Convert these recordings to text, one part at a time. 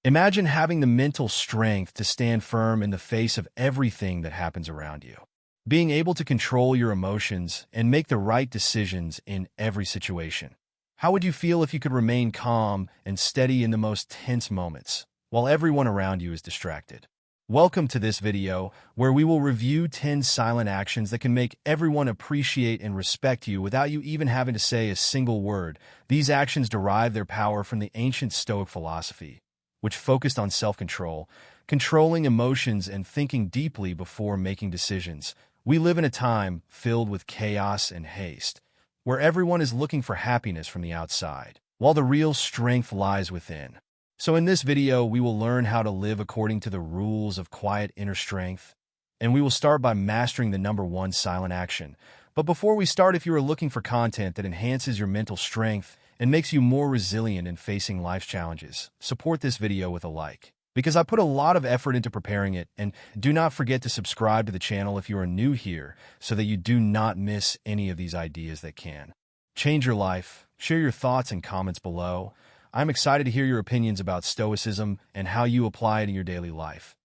Imagine having the mental strength to stand firm in the face of everything that happens around you. Being able to control your emotions and make the right decisions in every situation. How would you feel if you could remain calm and steady in the most tense moments, while everyone around you is distracted? Welcome to this video, where we will review 10 silent actions that can make everyone appreciate and respect you without you even having to say a single word. These actions derive their power from the ancient Stoic philosophy, which focused on self-control, controlling emotions, and thinking deeply before making decisions. We live in a time filled with chaos and haste, where everyone is looking for happiness from the outside, while the real strength lies within. So in this video, we will learn how to live according to the rules of quiet inner strength, and we will start by mastering the number one silent action. But before we start, if you are looking for content that enhances your mental strength and makes you more resilient in facing life's challenges, support this video with a like, because I put a lot of effort into preparing it. And do not forget to subscribe to the channel if you are new here, so that you do not miss any of these ideas that can change your life. Share your thoughts and comments below. I'm excited to hear your opinions about Stoicism and how you apply it in your daily life.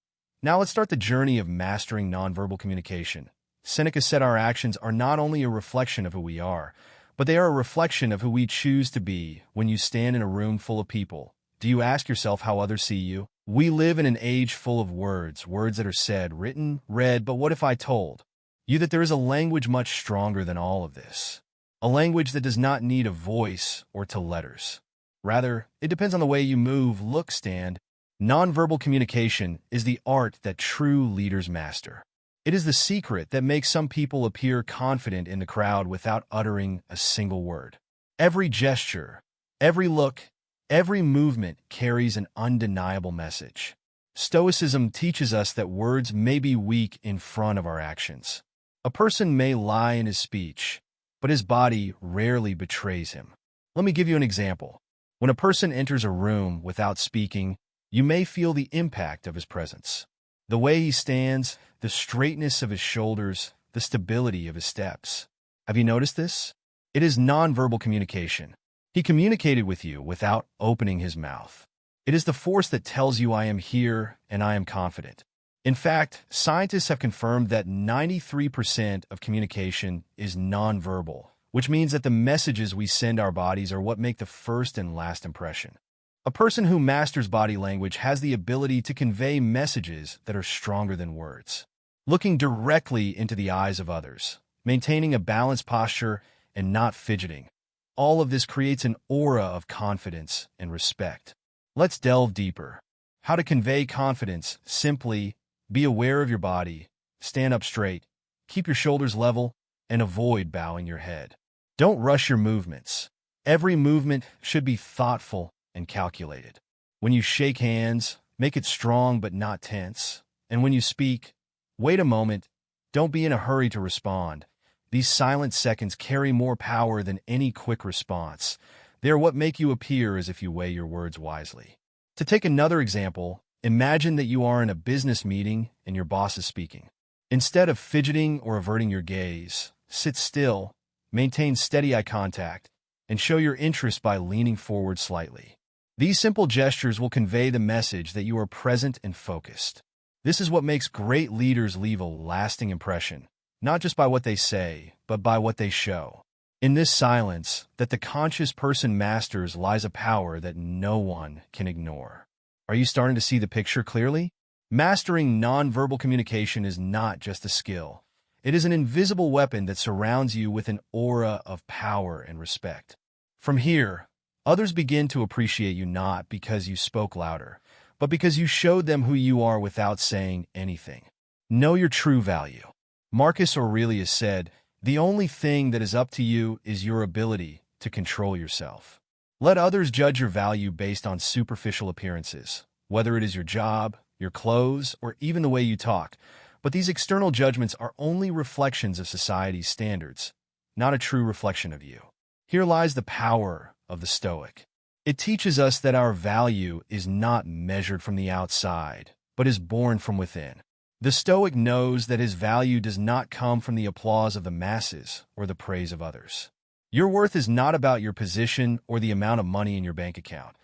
Now let's start the journey of mastering nonverbal communication. Seneca said our actions are not only a reflection of who we are, but they are a reflection of who we choose to be. When you stand in a room full of people, do you ask yourself how others see you? We live in an age full of words that are said, written, read, but what if I told you that there is a language much stronger than all of this? A language that does not need a voice or to letters. Rather, it depends on the way you move, look, stand. Nonverbal communication is the art that true leaders master. It is the secret that makes some people appear confident in the crowd without uttering a single word. Every gesture, every look, every movement carries an undeniable message. Stoicism teaches us that words may be weak in front of our actions. A person may lie in his speech, but his body rarely betrays him. Let me give you an example. When a person enters a room without speaking, you may feel the impact of his presence. The way he stands, the straightness of his shoulders, the stability of his steps. Have you noticed this? It is nonverbal communication. He communicated with you without opening his mouth. It is the force that tells you I am here and I am confident. In fact, scientists have confirmed that 93% of communication is nonverbal, which means that the messages we send our bodies are what make the first and last impression. A person who masters body language has the ability to convey messages that are stronger than words. Looking directly into the eyes of others, maintaining a balanced posture, and not fidgeting. All of this creates an aura of confidence and respect. Let's delve deeper. How to convey confidence? Simply be aware of your body, stand up straight, keep your shoulders level, and avoid bowing your head. Don't rush your movements. Every movement should be thoughtful and calculated. When you shake hands, make it strong but not tense. And when you speak, wait a moment. Don't be in a hurry to respond. These silent seconds carry more power than any quick response. They are what make you appear as if you weigh your words wisely. To take another example, imagine that you are in a business meeting and your boss is speaking. Instead of fidgeting or averting your gaze, sit still, maintain steady eye contact, and show your interest by leaning forward slightly. These simple gestures will convey the message that you are present and focused. This is what makes great leaders leave a lasting impression, not just by what they say, but by what they show. In this silence that the conscious person masters lies a power that no one can ignore. Are you starting to see the picture clearly? Mastering nonverbal communication is not just a skill. It is an invisible weapon that surrounds you with an aura of power and respect. From here, others begin to appreciate you not because you spoke louder, but because you showed them who you are without saying anything. Know your true value. Marcus Aurelius said, "The only thing that is up to you is your ability to control yourself." Let others judge your value based on superficial appearances, whether it is your job, your clothes, or even the way you talk. But these external judgments are only reflections of society's standards, not a true reflection of you. Here lies the power of the Stoic. It teaches us that our value is not measured from the outside, but is born from within. The Stoic knows that his value does not come from the applause of the masses or the praise of others. Your worth is not about your position or the amount of money in your bank account.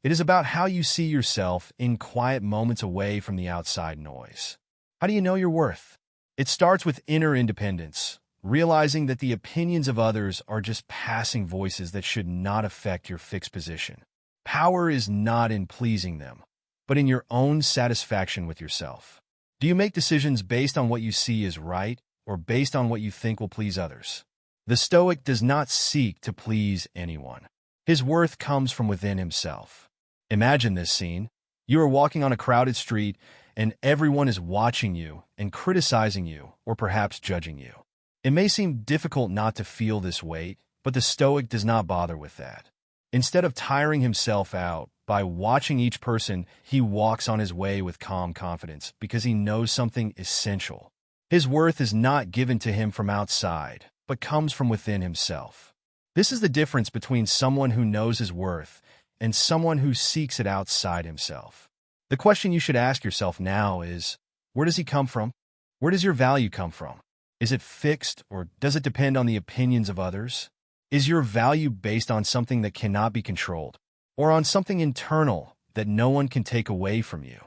It is about how you see yourself in quiet moments away from the outside noise. How do you know your worth? It starts with inner independence, realizing that the opinions of others are just passing voices that should not affect your fixed position. Power is not in pleasing them, but in your own satisfaction with yourself. Do you make decisions based on what you see as right or based on what you think will please others? The Stoic does not seek to please anyone. His worth comes from within himself. Imagine this scene. You are walking on a crowded street, and everyone is watching you and criticizing you or perhaps judging you. It may seem difficult not to feel this weight, but the Stoic does not bother with that. Instead of tiring himself out by watching each person, he walks on his way with calm confidence because he knows something essential. His worth is not given to him from outside, but comes from within himself. This is the difference between someone who knows his worth and someone who seeks it outside himself. The question you should ask yourself now is, where does he come from? Where does your value come from? Is it fixed, or does it depend on the opinions of others? Is your value based on something that cannot be controlled, or on something internal that no one can take away from you?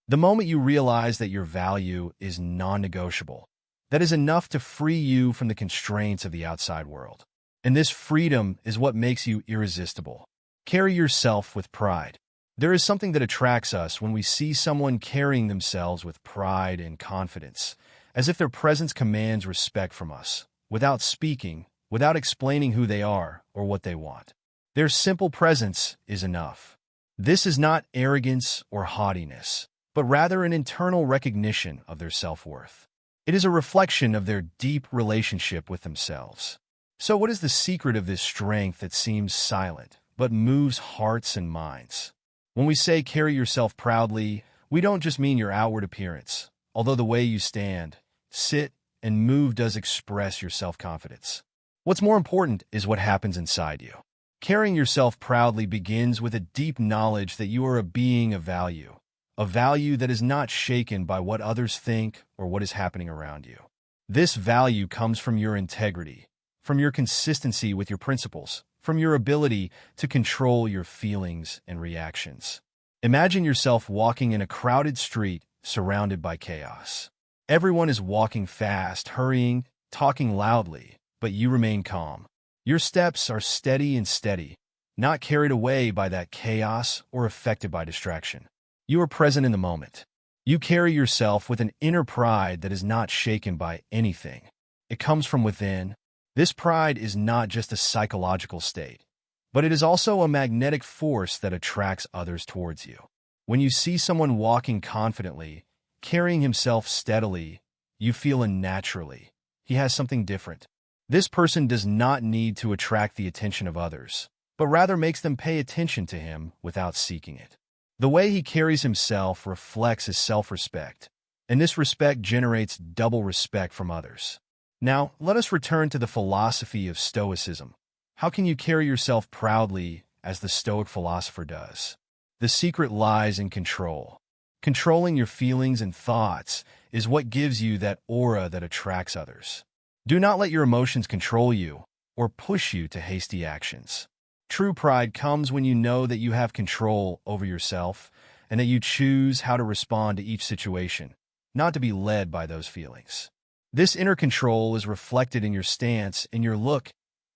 The moment you realize that your value is non-negotiable, that is enough to free you from the constraints of the outside world. And this freedom is what makes you irresistible. Carry yourself with pride. There is something that attracts us when we see someone carrying themselves with pride and confidence, as if their presence commands respect from us, without speaking, without explaining who they are or what they want. Their simple presence is enough. This is not arrogance or haughtiness, but rather an internal recognition of their self-worth. It is a reflection of their deep relationship with themselves. So what is the secret of this strength that seems silent, but moves hearts and minds? When we say carry yourself proudly, we don't just mean your outward appearance, although the way you stand, sit, and move does express your self-confidence. What's more important is what happens inside you. Carrying yourself proudly begins with a deep knowledge that you are a being of value, a value that is not shaken by what others think or what is happening around you. This value comes from your integrity, from your consistency with your principles, from your ability to control your feelings and reactions. Imagine yourself walking in a crowded street surrounded by chaos. Everyone is walking fast, hurrying, talking loudly, but you remain calm. Your steps are steady, not carried away by that chaos or affected by distraction. You are present in the moment. You carry yourself with an inner pride that is not shaken by anything. It comes from within. This pride is not just a psychological state, but it is also a magnetic force that attracts others towards you. When you see someone walking confidently, carrying himself steadily, you feel naturally he has something different. This person does not need to attract the attention of others, but rather makes them pay attention to him without seeking it. The way he carries himself reflects his self-respect, and this respect generates double respect from others. Now, let us return to the philosophy of Stoicism. How can you carry yourself proudly as the Stoic philosopher does? The secret lies in control. Controlling your feelings and thoughts is what gives you that aura that attracts others. Do not let your emotions control you or push you to hasty actions. True pride comes when you know that you have control over yourself and that you choose how to respond to each situation, not to be led by those feelings. This inner control is reflected in your stance, in your look,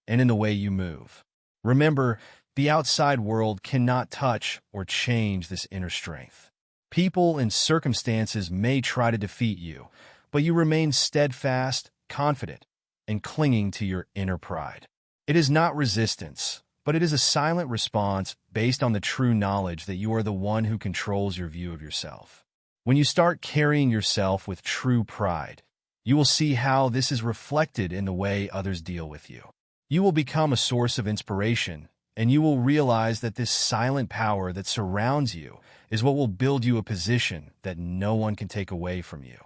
and in the way you move. Remember, the outside world cannot touch or change this inner strength. People and circumstances may try to defeat you, but you remain steadfast, confident, and clinging to your inner pride. It is not resistance, but it is a silent response based on the true knowledge that you are the one who controls your view of yourself. When you start carrying yourself with true pride, you will see how this is reflected in the way others deal with you. You will become a source of inspiration, and you will realize that this silent power that surrounds you is what will build you a position that no one can take away from you.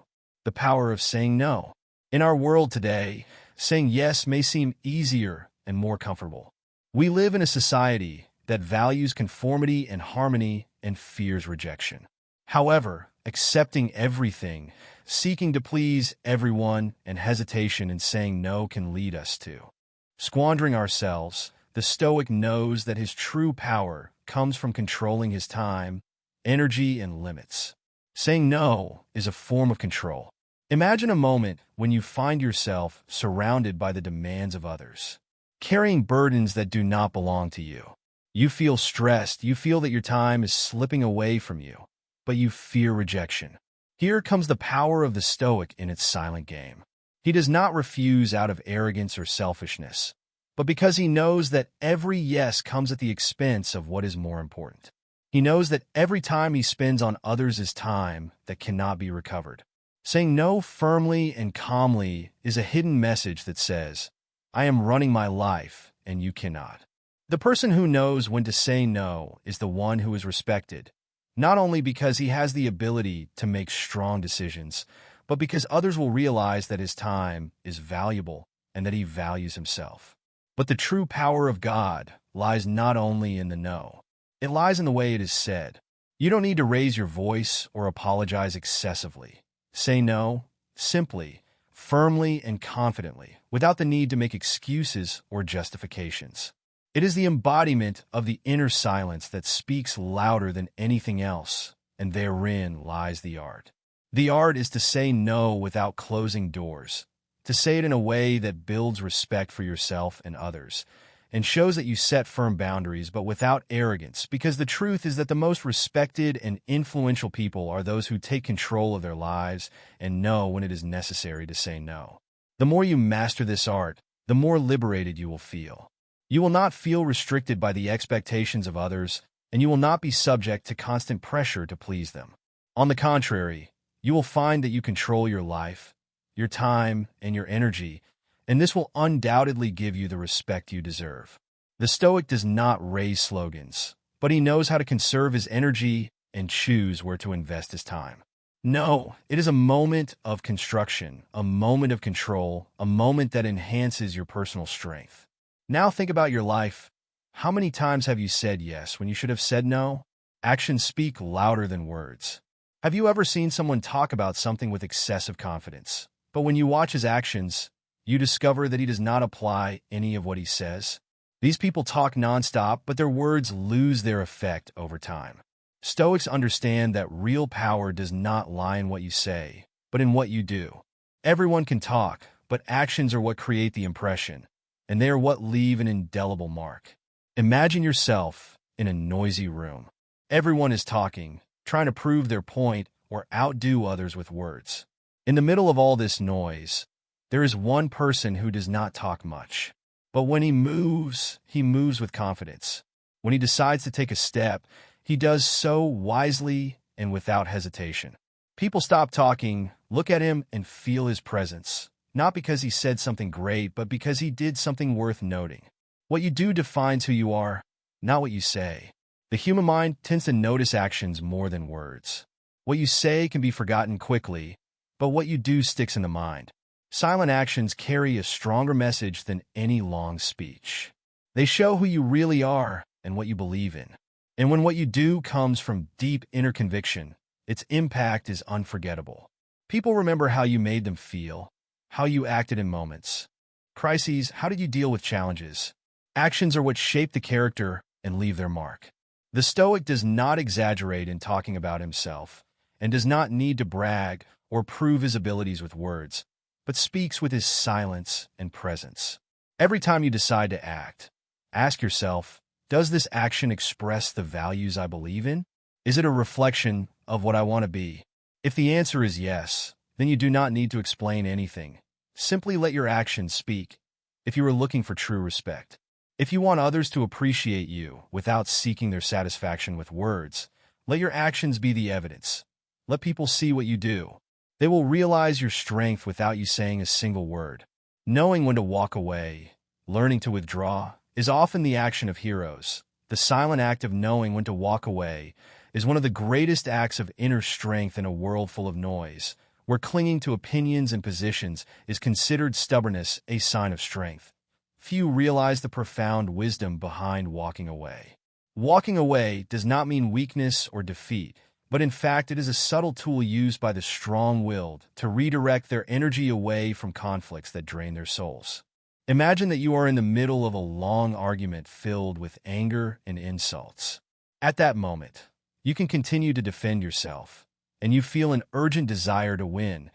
The power of saying no. In our world today, saying yes may seem easier and more comfortable. We live in a society that values conformity and harmony and fears rejection. However, accepting everything, seeking to please everyone, and hesitation in saying no can lead us to squandering ourselves. The Stoic knows that his true power comes from controlling his time, energy, and limits. Saying no is a form of control. Imagine a moment when you find yourself surrounded by the demands of others, carrying burdens that do not belong to you. You feel stressed, you feel that your time is slipping away from you, but you fear rejection. Here comes the power of the Stoic in its silent game. He does not refuse out of arrogance or selfishness, but because he knows that every yes comes at the expense of what is more important. He knows that every time he spends on others is time that cannot be recovered. Saying no firmly and calmly is a hidden message that says, I am running my life and you cannot. The person who knows when to say no is the one who is respected, not only because he has the ability to make strong decisions, but because others will realize that his time is valuable and that he values himself. But the true power of God lies not only in the no. It lies in the way it is said. You don't need to raise your voice or apologize excessively. Say no, simply, firmly, and confidently, without the need to make excuses or justifications. It is the embodiment of the inner silence that speaks louder than anything else, and therein lies the art. The art is to say no without closing doors, to say it in a way that builds respect for yourself and others, and shows that you set firm boundaries but without arrogance, because the truth is that the most respected and influential people are those who take control of their lives and know when it is necessary to say no. The more you master this art, the more liberated you will feel. You will not feel restricted by the expectations of others, and you will not be subject to constant pressure to please them. On the contrary, you will find that you control your life, your time, and your energy, and this will undoubtedly give you the respect you deserve. The Stoic does not raise slogans, but he knows how to conserve his energy and choose where to invest his time. No, it is a moment of construction, a moment of control, a moment that enhances your personal strength. Now think about your life. How many times have you said yes when you should have said no? Actions speak louder than words. Have you ever seen someone talk about something with excessive confidence, but when you watch his actions, you discover that he does not apply any of what he says? These people talk nonstop, but their words lose their effect over time. Stoics understand that real power does not lie in what you say, but in what you do. Everyone can talk, but actions are what create the impression, and they are what leave an indelible mark. Imagine yourself in a noisy room. Everyone is talking, trying to prove their point or outdo others with words. In the middle of all this noise, there is one person who does not talk much. But when he moves with confidence. When he decides to take a step, he does so wisely and without hesitation. People stop talking, look at him, and feel his presence. Not because he said something great, but because he did something worth noting. What you do defines who you are, not what you say. The human mind tends to notice actions more than words. What you say can be forgotten quickly, but what you do sticks in the mind. Silent actions carry a stronger message than any long speech. They show who you really are and what you believe in. And when what you do comes from deep inner conviction, its impact is unforgettable. People remember how you made them feel, how you acted in moments. Crises, how did you deal with challenges? Actions are what shape the character and leave their mark. The Stoic does not exaggerate in talking about himself and does not need to brag or prove his abilities with words, but speaks with his silence and presence. Every time you decide to act, ask yourself, does this action express the values I believe in? Is it a reflection of what I want to be? If the answer is yes, then you do not need to explain anything. Simply let your actions speak, if you are looking for true respect. If you want others to appreciate you without seeking their satisfaction with words, let your actions be the evidence. Let people see what you do. They will realize your strength without you saying a single word. Knowing when to walk away, learning to withdraw, is often the action of heroes. The silent act of knowing when to walk away is one of the greatest acts of inner strength in a world full of noise, where clinging to opinions and positions is considered stubbornness, a sign of strength. Few realize the profound wisdom behind walking away. Walking away does not mean weakness or defeat, but in fact it is a subtle tool used by the strong-willed to redirect their energy away from conflicts that drain their souls. Imagine that you are in the middle of a long argument filled with anger and insults. At that moment, you can continue to defend yourself, and you feel an urgent desire to win,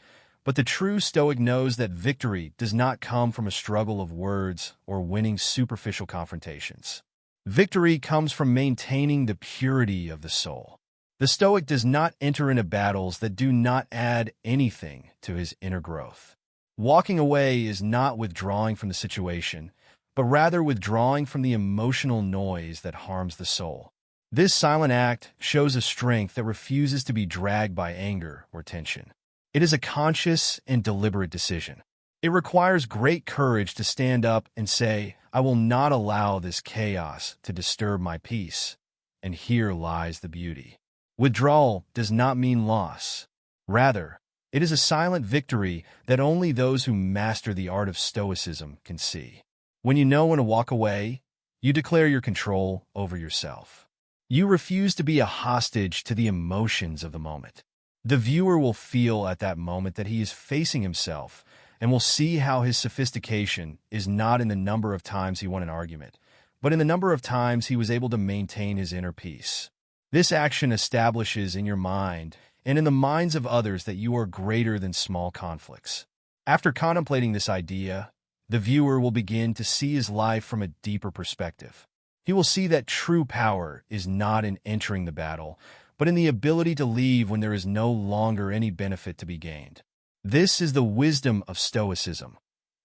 but the true Stoic knows that victory does not come from a struggle of words or winning superficial confrontations. Victory comes from maintaining the purity of the soul. The Stoic does not enter into battles that do not add anything to his inner growth. Walking away is not withdrawing from the situation, but rather withdrawing from the emotional noise that harms the soul. This silent act shows a strength that refuses to be dragged by anger or tension. It is a conscious and deliberate decision. It requires great courage to stand up and say, "I will not allow this chaos to disturb my peace." And here lies the beauty. Withdrawal does not mean loss. Rather, it is a silent victory that only those who master the art of Stoicism can see. When you know when to walk away, you declare your control over yourself. You refuse to be a hostage to the emotions of the moment. The viewer will feel at that moment that he is facing himself and will see how his sophistication is not in the number of times he won an argument, but in the number of times he was able to maintain his inner peace. This action establishes in your mind and in the minds of others that you are greater than small conflicts. After contemplating this idea, the viewer will begin to see his life from a deeper perspective. He will see that true power is not in entering the battle, but in the ability to leave when there is no longer any benefit to be gained. This is the wisdom of Stoicism,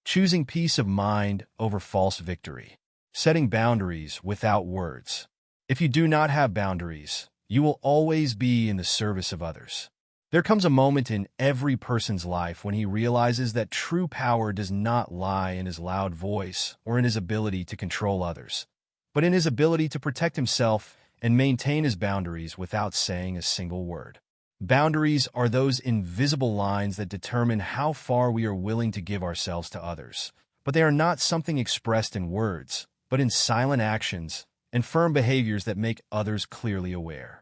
choosing peace of mind over false victory, setting boundaries without words. If you do not have boundaries, you will always be in the service of others. There comes a moment in every person's life when he realizes that true power does not lie in his loud voice or in his ability to control others, but in his ability to protect himself and maintain his boundaries without saying a single word. Boundaries are those invisible lines that determine how far we are willing to give ourselves to others, but they are not something expressed in words, but in silent actions and firm behaviors that make others clearly aware.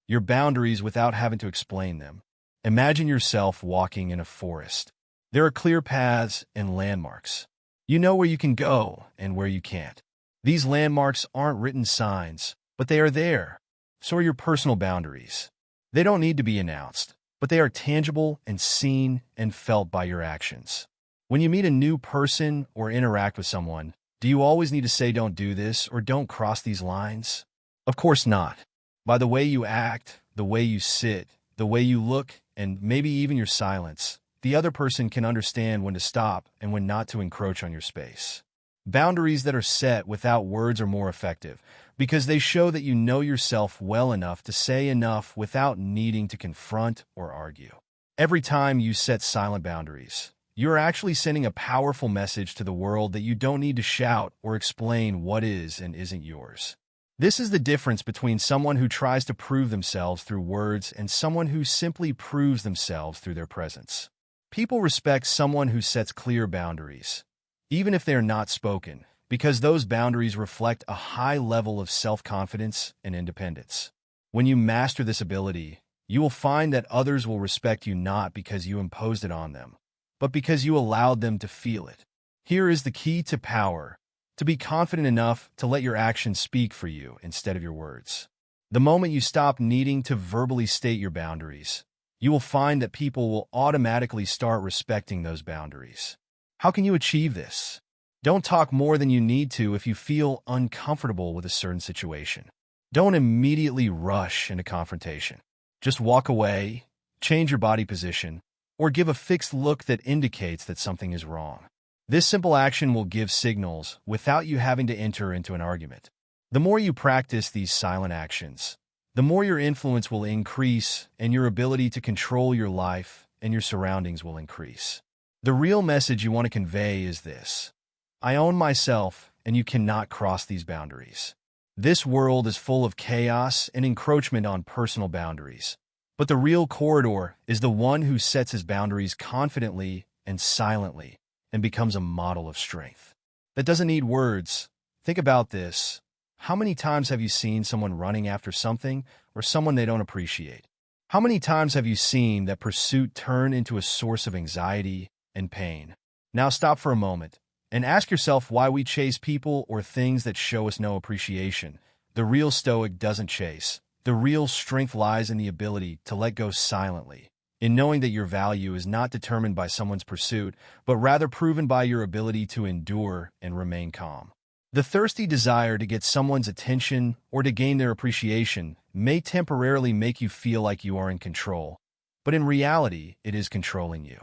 Your boundaries without having to explain them. Imagine yourself walking in a forest. There are clear paths and landmarks. You know where you can go and where you can't. These landmarks aren't written signs, but they are there. So are your personal boundaries. They don't need to be announced, but they are tangible and seen and felt by your actions. When you meet a new person or interact with someone, do you always need to say "don't do this" or "don't cross these lines"? Of course not. By the way you act, the way you sit, the way you look, and maybe even your silence, the other person can understand when to stop and when not to encroach on your space. Boundaries that are set without words are more effective because they show that you know yourself well enough to say enough without needing to confront or argue. Every time you set silent boundaries, you are actually sending a powerful message to the world that you don't need to shout or explain what is and isn't yours. This is the difference between someone who tries to prove themselves through words and someone who simply proves themselves through their presence. People respect someone who sets clear boundaries, even if they are not spoken, because those boundaries reflect a high level of self-confidence and independence. When you master this ability, you will find that others will respect you not because you imposed it on them, but because you allowed them to feel it. Here is the key to power: to be confident enough to let your actions speak for you instead of your words. The moment you stop needing to verbally state your boundaries, you will find that people will automatically start respecting those boundaries. How can you achieve this? Don't talk more than you need to if you feel uncomfortable with a certain situation. Don't immediately rush into confrontation. Just walk away, change your body position, or give a fixed look that indicates that something is wrong. This simple action will give signals without you having to enter into an argument. The more you practice these silent actions, the more your influence will increase and your ability to control your life and your surroundings will increase. The real message you want to convey is this: I own myself, and you cannot cross these boundaries. This world is full of chaos and encroachment on personal boundaries, but the real corridor is the one who sets his boundaries confidently and silently and becomes a model of strength. That doesn't need words. Think about this. How many times have you seen someone running after something or someone they don't appreciate? How many times have you seen that pursuit turn into a source of anxiety and pain? Now stop for a moment and ask yourself why we chase people or things that show us no appreciation, The real Stoic doesn't chase. The real strength lies in the ability to let go silently, in knowing that your value is not determined by someone's pursuit, but rather proven by your ability to endure and remain calm. The thirsty desire to get someone's attention or to gain their appreciation may temporarily make you feel like you are in control, but in reality, it is controlling you.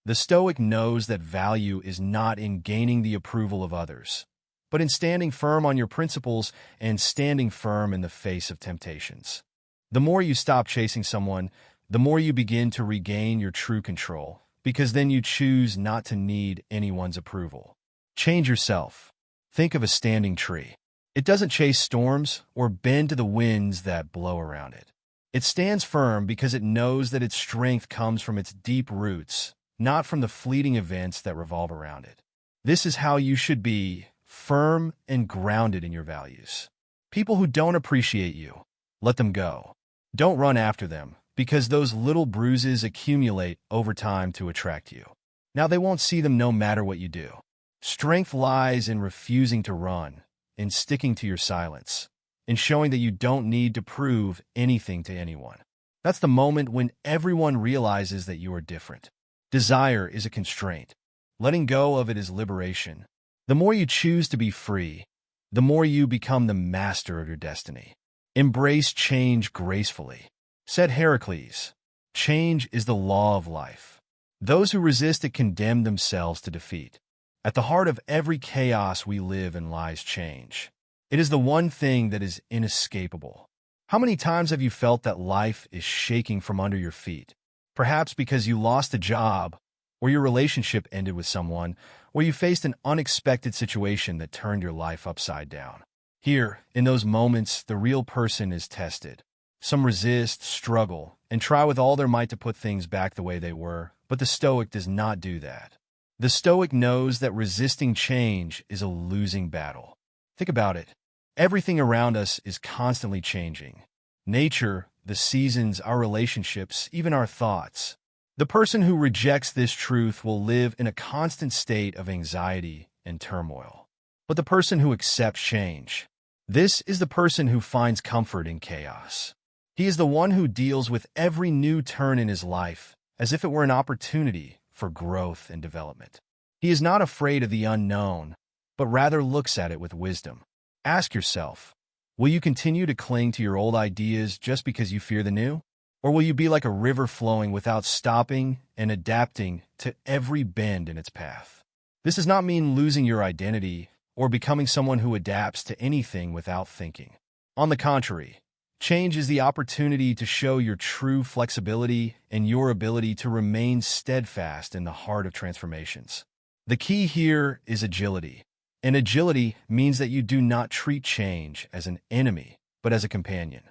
The Stoic knows that value is not in gaining the approval of others, but in standing firm on your principles and standing firm in the face of temptations. The more you stop chasing someone, the more you begin to regain your true control, because then you choose not to need anyone's approval. Change yourself. Think of a standing tree. It doesn't chase storms or bend to the winds that blow around it. It stands firm because it knows that its strength comes from its deep roots, not from the fleeting events that revolve around it. This is how you should be, firm and grounded in your values. People who don't appreciate you, let them go. Don't run after them, because those little bruises accumulate over time to attract you. Now they won't see them no matter what you do. Strength lies in refusing to run, in sticking to your silence, in showing that you don't need to prove anything to anyone. That's the moment when everyone realizes that you are different. Desire is a constraint. Letting go of it is liberation. The more you choose to be free, the more you become the master of your destiny. Embrace change gracefully. Said Heracles, change is the law of life. Those who resist it condemn themselves to defeat. At the heart of every chaos we live in lies change. It is the one thing that is inescapable. How many times have you felt that life is shaking from under your feet? Perhaps because you lost a job, or your relationship ended with someone, or you faced an unexpected situation that turned your life upside down. Here, in those moments, the real person is tested. Some resist, struggle, and try with all their might to put things back the way they were, but the Stoic does not do that. The Stoic knows that resisting change is a losing battle. Think about it. Everything around us is constantly changing. Nature, the seasons, our relationships, even our thoughts. The person who rejects this truth will live in a constant state of anxiety and turmoil. But the person who accepts change, this is the person who finds comfort in chaos. He is the one who deals with every new turn in his life as if it were an opportunity for growth and development. He is not afraid of the unknown, but rather looks at it with wisdom. Ask yourself, will you continue to cling to your old ideas just because you fear the new? Or will you be like a river flowing without stopping and adapting to every bend in its path? This does not mean losing your identity or becoming someone who adapts to anything without thinking. On the contrary, change is the opportunity to show your true flexibility and your ability to remain steadfast in the heart of transformations. The key here is agility. And agility means that you do not treat change as an enemy, but as a companion.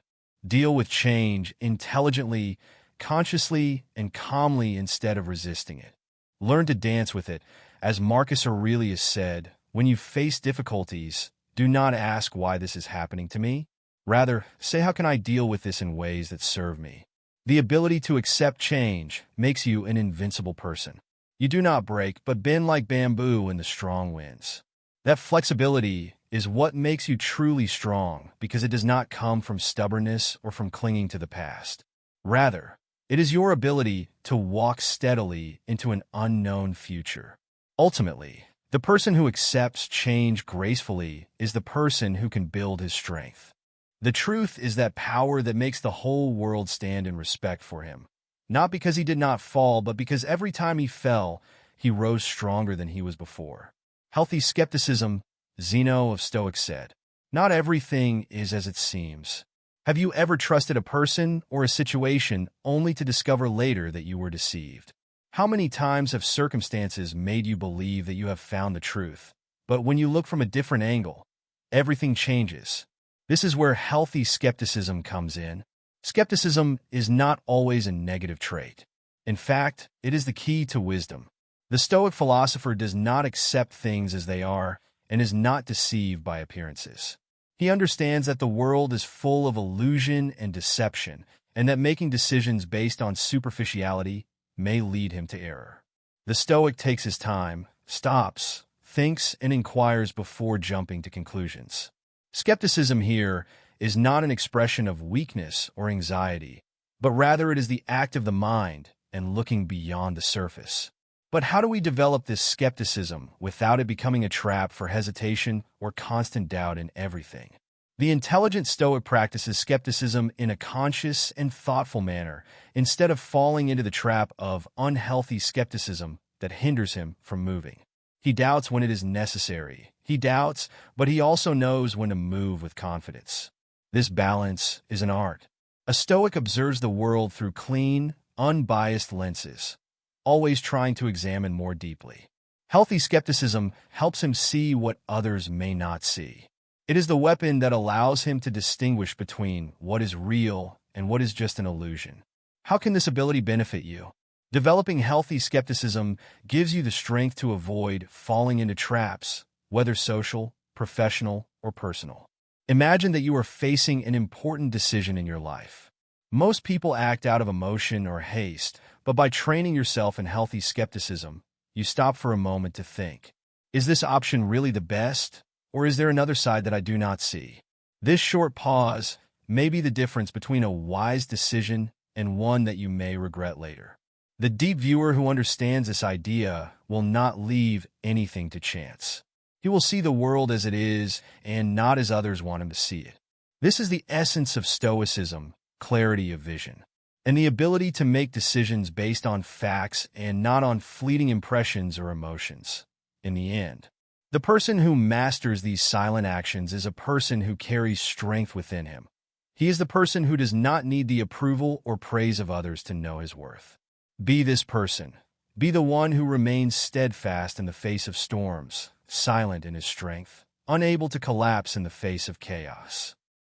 Deal with change intelligently, consciously, and calmly instead of resisting it. Learn to dance with it. As Marcus Aurelius said, when you face difficulties, do not ask why this is happening to me. Rather, say how can I deal with this in ways that serve me. The ability to accept change makes you an invincible person. You do not break, but bend like bamboo in the strong winds. That flexibility is what makes you truly strong because it does not come from stubbornness or from clinging to the past. Rather, it is your ability to walk steadily into an unknown future. Ultimately, the person who accepts change gracefully is the person who can build his strength. The truth is that power that makes the whole world stand in respect for him. Not because he did not fall, but because every time he fell, he rose stronger than he was before. Healthy skepticism, Zeno of Stoics said, not everything is as it seems. Have you ever trusted a person or a situation only to discover later that you were deceived? How many times have circumstances made you believe that you have found the truth, but when you look from a different angle, everything changes? This is where healthy skepticism comes in. Skepticism is not always a negative trait. In fact, it is the key to wisdom. The Stoic philosopher does not accept things as they are and is not deceived by appearances. He understands that the world is full of illusion and deception, and that making decisions based on superficiality may lead him to error. The Stoic takes his time, stops, thinks, and inquires before jumping to conclusions. Skepticism here is not an expression of weakness or anxiety, but rather it is the act of the mind and looking beyond the surface. But how do we develop this skepticism without it becoming a trap for hesitation or constant doubt in everything? The intelligent Stoic practices skepticism in a conscious and thoughtful manner, instead of falling into the trap of unhealthy skepticism that hinders him from moving. He doubts when it is necessary. He doubts, but he also knows when to move with confidence. This balance is an art. A Stoic observes the world through clean, unbiased lenses, always trying to examine more deeply. Healthy skepticism helps him see what others may not see. It is the weapon that allows him to distinguish between what is real and what is just an illusion. How can this ability benefit you? Developing healthy skepticism gives you the strength to avoid falling into traps, whether social, professional, or personal. Imagine that you are facing an important decision in your life. Most people act out of emotion or haste, but by training yourself in healthy skepticism, you stop for a moment to think, is this option really the best, or is there another side that I do not see? This short pause may be the difference between a wise decision and one that you may regret later. The deep viewer who understands this idea will not leave anything to chance. He will see the world as it is and not as others want him to see it. This is the essence of Stoicism, clarity of vision, and the ability to make decisions based on facts and not on fleeting impressions or emotions. In the end, the person who masters these silent actions is a person who carries strength within him. He is the person who does not need the approval or praise of others to know his worth. Be this person. Be the one who remains steadfast in the face of storms, silent in his strength, unable to collapse in the face of chaos.